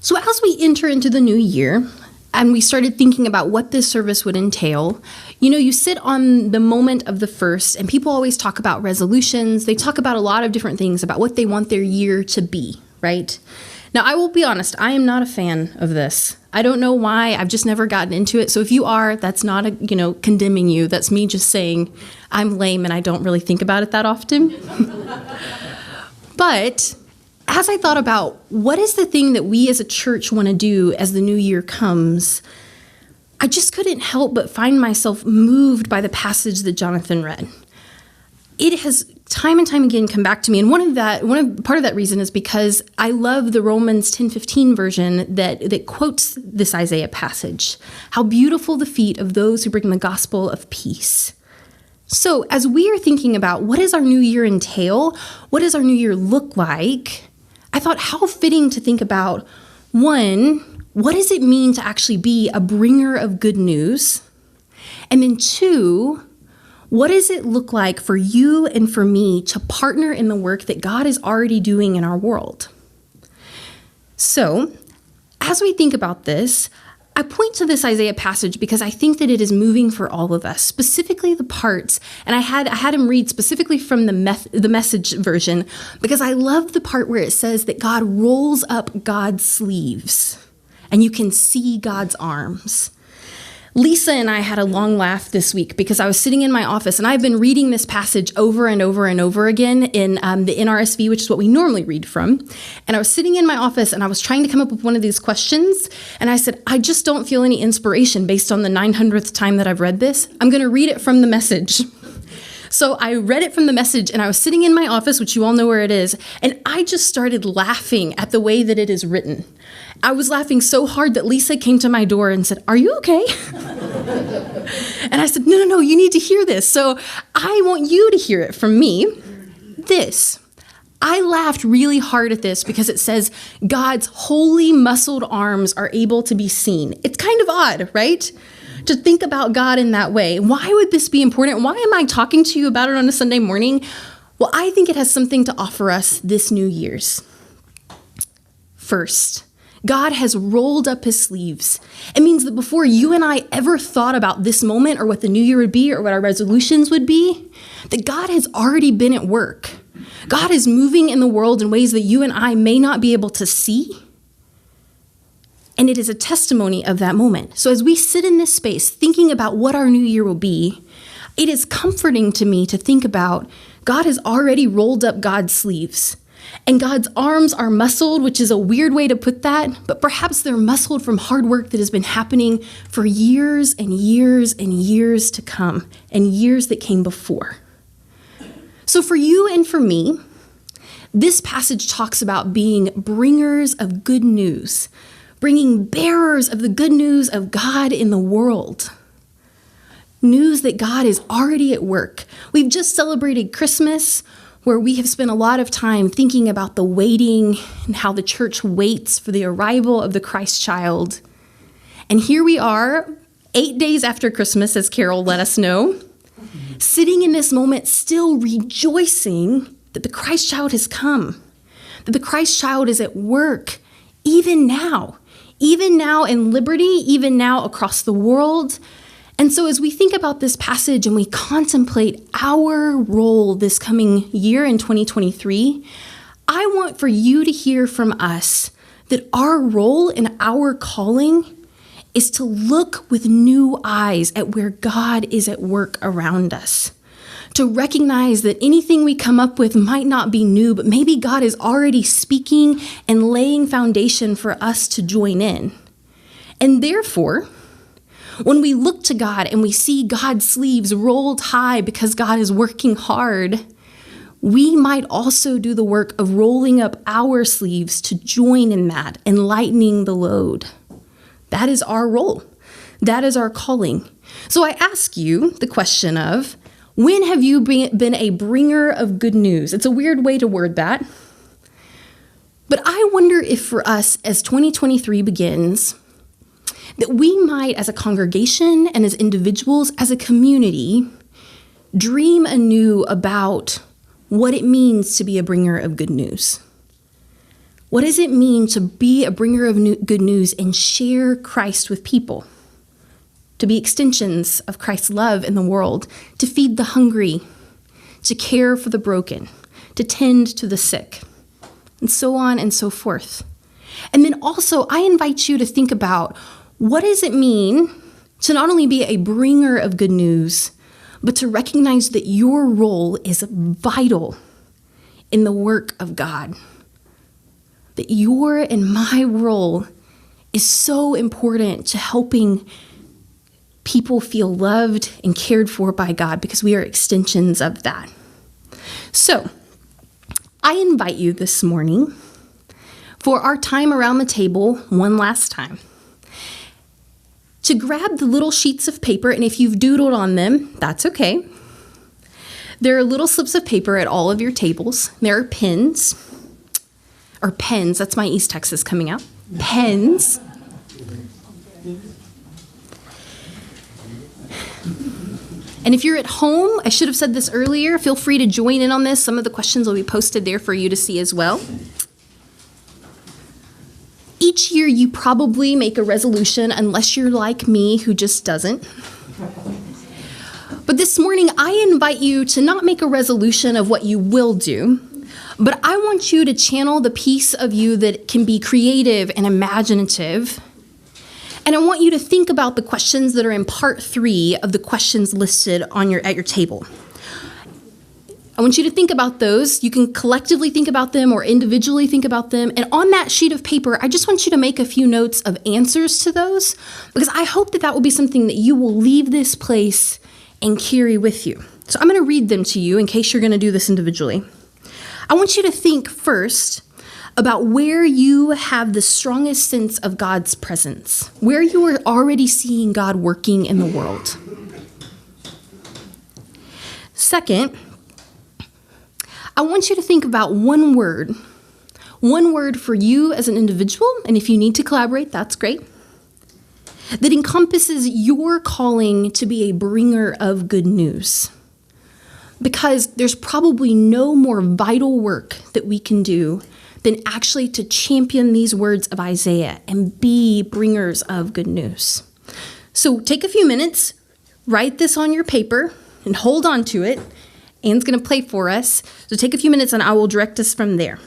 So as we enter into the new year, and we started thinking about what this service would entail, you sit on the moment of the first, and people always talk about resolutions. They talk about a lot of different things about what they want their year to be, right? Now, I will be honest, I am not a fan of this. I don't know why. I've just never gotten into it. So if you are, that's not condemning you. That's me just saying I'm lame and I don't really think about it that often. But as I thought about what is the thing that we as a church want to do as the new year comes, I just couldn't help but find myself moved by the passage that Jonathan read. It has time and time again come back to me, and part of that reason is because I love the Romans 10:15 version that quotes this Isaiah passage. How beautiful the feet of those who bring the gospel of peace. So as we are thinking about what does our new year entail, what does our new year look like, I thought how fitting to think about, one, what does it mean to actually be a bringer of good news? And then two, what does it look like for you and for me to partner in the work that God is already doing in our world? So, as we think about this, I point to this Isaiah passage because I think that it is moving for all of us, specifically the parts. And I had him read specifically from the Message version because I love the part where it says that God rolls up God's sleeves and you can see God's arms. Lisa and I had a long laugh this week because I was sitting in my office and I've been reading this passage over and over and over again in the NRSV, which is what we normally read from. And I was sitting in my office and I was trying to come up with one of these questions. And I said, I just don't feel any inspiration based on the 900th time that I've read this. I'm going to read it from the Message. So I read it from the Message and I was sitting in my office, which you all know where it is. And I just started laughing at the way that it is written. I was laughing so hard that Lisa came to my door and said, "Are you okay?" And I said, no, you need to hear this. So I want you to hear it from me. I laughed really hard at this because it says God's holy muscled arms are able to be seen. It's kind of odd, right? To think about God in that way. Why would this be important? Why am I talking to you about it on a Sunday morning? Well, I think it has something to offer us this New Year's. First, God has rolled up his sleeves. It means that before you and I ever thought about this moment or what the new year would be or what our resolutions would be, that God has already been at work. God is moving in the world in ways that you and I may not be able to see. And it is a testimony of that moment. So as we sit in this space thinking about what our new year will be, it is comforting to me to think about God has already rolled up God's sleeves. And God's arms are muscled, which is a weird way to put that, but perhaps they're muscled from hard work that has been happening for years and years and years to come, and years that came before. So for you and for me, this passage talks about being bringers of good news, bringing bearers of the good news of God in the world. News that God is already at work. We've just celebrated Christmas, where we have spent a lot of time thinking about the waiting and how the church waits for the arrival of the Christ child. And here we are, 8 days after Christmas, as Carol let us know, sitting in this moment still rejoicing that the Christ child has come, that the Christ child is at work even now in liberty, even now across the world. And so as we think about this passage and we contemplate our role this coming year in 2023, I want for you to hear from us that our role and our calling is to look with new eyes at where God is at work around us, to recognize that anything we come up with might not be new, but maybe God is already speaking and laying foundation for us to join in. And therefore, when we look to God and we see God's sleeves rolled high because God is working hard, we might also do the work of rolling up our sleeves to join in that and lightening the load. That is our role. That is our calling. So I ask you the question of, when have you been a bringer of good news? It's a weird way to word that. But I wonder if for us, as 2023 begins, that we might, as a congregation and as individuals, as a community, dream anew about what it means to be a bringer of good news. What does it mean to be a bringer of good news and share Christ with people? To be extensions of Christ's love in the world, to feed the hungry, to care for the broken, to tend to the sick, and so on and so forth. And then also, I invite you to think about, what does it mean to not only be a bringer of good news, but to recognize that your role is vital in the work of God? That your and my role is so important to helping people feel loved and cared for by God, because we are extensions of that. So, I invite you this morning for our time around the table one last time to grab the little sheets of paper, and if you've doodled on them, that's okay. There are little slips of paper at all of your tables. There are pens. Or pens, that's my East Texas coming out. Pens. And if you're at home, I should have said this earlier, feel free to join in on this. Some of the questions will be posted there for you to see as well. Each year you probably make a resolution, unless you're like me who just doesn't. But this morning I invite you to not make a resolution of what you will do, but I want you to channel the piece of you that can be creative and imaginative. And I want you to think about the questions that are in part 3 of the questions listed at your table. I want you to think about those. You can collectively think about them or individually think about them. And on that sheet of paper, I just want you to make a few notes of answers to those, because I hope that will be something that you will leave this place and carry with you. So I'm going to read them to you in case you're going to do this individually. I want you to think first about where you have the strongest sense of God's presence, where you are already seeing God working in the world. Second, I want you to think about one word for you as an individual, and if you need to collaborate, that's great, that encompasses your calling to be a bringer of good news. Because there's probably no more vital work that we can do than actually to champion these words of Isaiah and be bringers of good news. So take a few minutes, write this on your paper, and hold on to it. Anne's going to play for us. So take a few minutes and I will direct us from there.